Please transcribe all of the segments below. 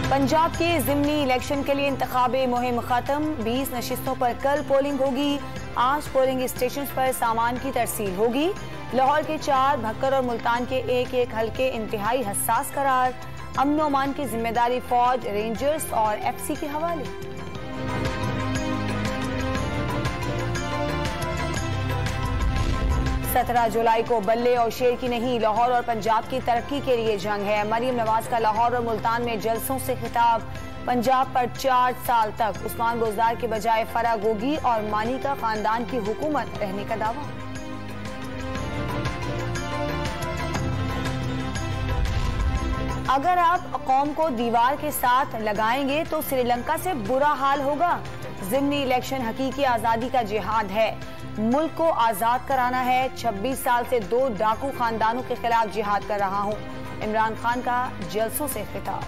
पंजाब के ज़िमनी इलेक्शन के लिए इंतखाबी मुहिम खत्म। 20 नशिस्तों पर कल पोलिंग होगी। आज पोलिंग स्टेशन पर सामान की तरसील होगी। लाहौर के 4, भक्कर और मुल्तान के एक हल्के इंतहाई हसास करार। अमन और अमान की जिम्मेदारी फौज, रेंजर्स और FC के हवाले। 17 जुलाई को बल्ले और शेर की नहीं, लाहौर और पंजाब की तरक्की के लिए जंग है। मरीम नवाज का लाहौर और मुल्तान में जलसों से खिताब। पंजाब पर 4 साल तक उस्मान गुलजार के बजाय फराग होगी और मानी का खानदान की हुकूमत रहने का दावा। अगर आप कौम को दीवार के साथ लगाएंगे तो श्रीलंका से बुरा हाल होगा। ज़िमनी इलेक्शन हकीकी आजादी का जिहाद है। मुल्क को आजाद कराना है। 26 साल से 2 डाकू खानदानों के खिलाफ जिहाद कर रहा हूं। इमरान खान का जलसों से खिताब।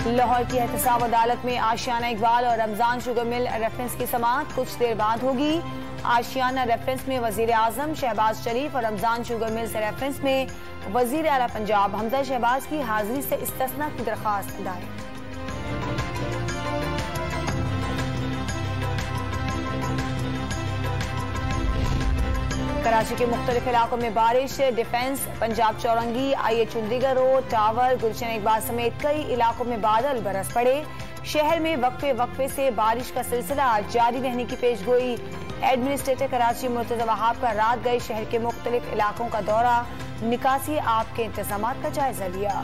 लाहौर की एहतसाब अदालत में आशियाना इकबाल और रमजान शुगर मिल रेफरेंस की समाअत कुछ देर बाद होगी। आशियाना रेफरेंस में वजीर आजम शहबाज शरीफ और रमजान शुगर मिल से रेफरेंस में वजीर आला पंजाब हमजा शहबाज की हाजिरी से इस्तिस्ना की दरख्वास्त दायर। कराची के मुख्तलिफ इलाकों में बारिश। Defence, Punjab Chowrangi, IH Chandigarh road, Tower, Gulshan Iqbal समेत कई इलाकों में बादल बरस पड़े। शहर में वक्फे से बारिश का सिलसिला जारी रहने की पेशगोई। एडमिनिस्ट्रेटर कराची मुर्तजा वहाब का रात गए शहर के मुख्तलिफ इलाकों का दौरा, निकासी आप के इंतजाम का जायजा लिया।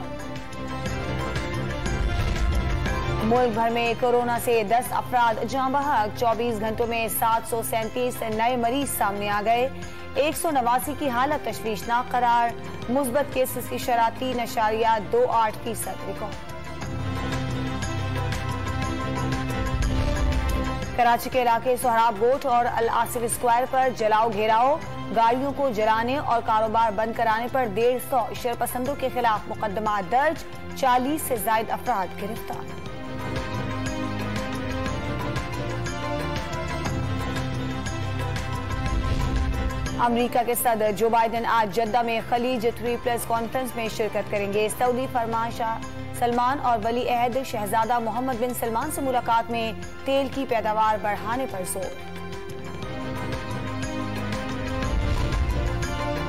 मुल्क भर में कोरोना से 10 अफराद जाँ बहक। 24 घंटों में 737 नए मरीज सामने आ गए। 189 की हालत तशवीशनाक करार। मुस्बत केसेस की शरह 3.28% रिकॉर्ड। कराची के इलाके सोहराब गोट और अल आसिफ स्क्वायर पर जलाओ घेराव। गाड़ियों को जलाने और कारोबार बंद कराने पर 150 शरपसंदों के खिलाफ मुकदमा दर्ज। 40 से ज्यादा अफराद गिरफ्तार। अमेरिका के सदर जो बाइडन आज जद्दा में खलीज 3+ कॉन्फ्रेंस में शिरकत करेंगे। सऊदी फरमाशाह सलमान और वली अहद शहजादा मोहम्मद बिन सलमान से मुलाकात में तेल की पैदावार बढ़ाने पर जोर।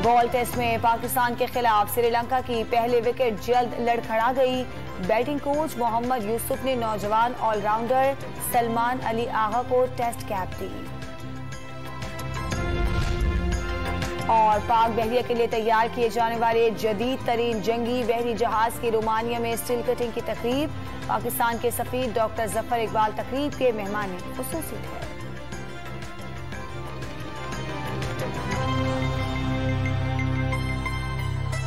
बॉल टेस्ट में पाकिस्तान के खिलाफ श्रीलंका की पहली विकेट जल्द लड़खड़ा गई। बैटिंग कोच मोहम्मद यूसुफ ने नौजवान ऑलराउंडर सलमान अली आगा को टेस्ट कैप दी। और पाक बहरिया के लिए तैयार किए जाने वाले जदीद तरीन जंगी बहरी जहाज की रोमानिया में स्टील कटिंग की तकरीब। पाकिस्तान के सफीर डॉक्टर जफर इकबाल तकरीब के मेहमान खुसूसी थे।